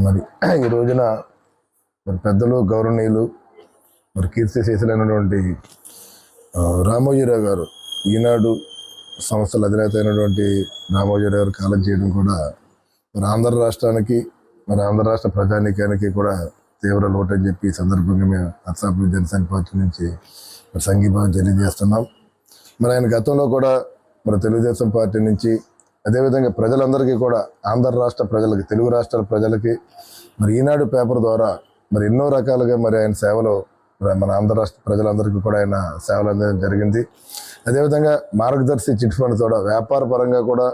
మరి ఈ రోజున మరి పెద్దలు గౌరవనీయులు మరి కీర్తిశేషులైనటువంటి రామోజీరావు గారు, ఈనాడు సంస్థల అధినేత అయినటువంటి రామోజీరావు గారు కాలం చేయడం కూడా మరి ఆంధ్ర రాష్ట్రానికి, మరి ఆంధ్ర రాష్ట్ర ప్రజానీకానికి కూడా తీవ్ర లోటు అని చెప్పి ఈ సందర్భంగా మేము నర్సాపూర్ జనసేన పార్టీ నుంచి మరి సంఘీభావం తెలియజేస్తున్నాం. మరి ఆయన గతంలో కూడా మరి తెలుగుదేశం పార్టీ నుంచి, అదేవిధంగా ప్రజలందరికీ కూడా, ఆంధ్ర రాష్ట్ర ప్రజలకి, తెలుగు రాష్ట్రాల ప్రజలకి మరి ఈనాడు పేపర్ ద్వారా మరి ఎన్నో రకాలుగా మరి ఆయన సేవలు మన ఆంధ్ర రాష్ట్ర ప్రజలందరికీ కూడా ఆయన సేవలు అందడం జరిగింది. అదేవిధంగా మార్గదర్శి చిట్ ఫండ్ కూడా వ్యాపార పరంగా కూడా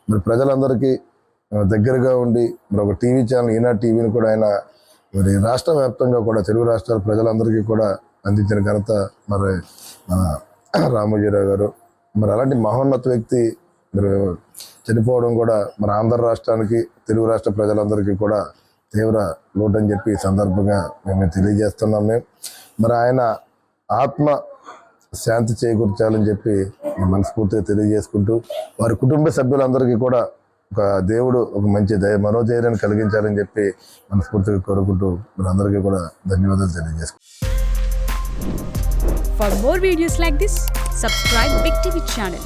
మరి ప్రజలందరికీ దగ్గరగా ఉండి మరి ఒక టీవీ ఛానల్ ఈనాడు టీవీని కూడా ఆయన మరి రాష్ట్ర వ్యాప్తంగా కూడా తెలుగు రాష్ట్రాల ప్రజలందరికీ కూడా అందించిన ఘనత మరి మన రామోజీరావు గారు. మరి అలాంటి మహోన్నత వ్యక్తి మరి చనిపోవడం కూడా మన ఆంధ్ర రాష్ట్రానికి, తెలుగు రాష్ట్ర ప్రజలందరికీ కూడా తీవ్ర లోటు అని చెప్పి ఈ సందర్భంగా మేము తెలియజేస్తున్నాం. మరి ఆయన ఆత్మ శాంతి చేకూర్చాలని చెప్పి మనస్ఫూర్తిగా తెలియజేసుకుంటూ, వారి కుటుంబ సభ్యులందరికీ కూడా ఒక దేవుడు ఒక మంచి మనోధైర్యాన్ని కలిగించాలని చెప్పి మనస్ఫూర్తిగా కోరుకుంటూ మరి అందరికీ కూడా ధన్యవాదాలు తెలియజేసుకుంటాం. For more videos like this, subscribe Big TV channel.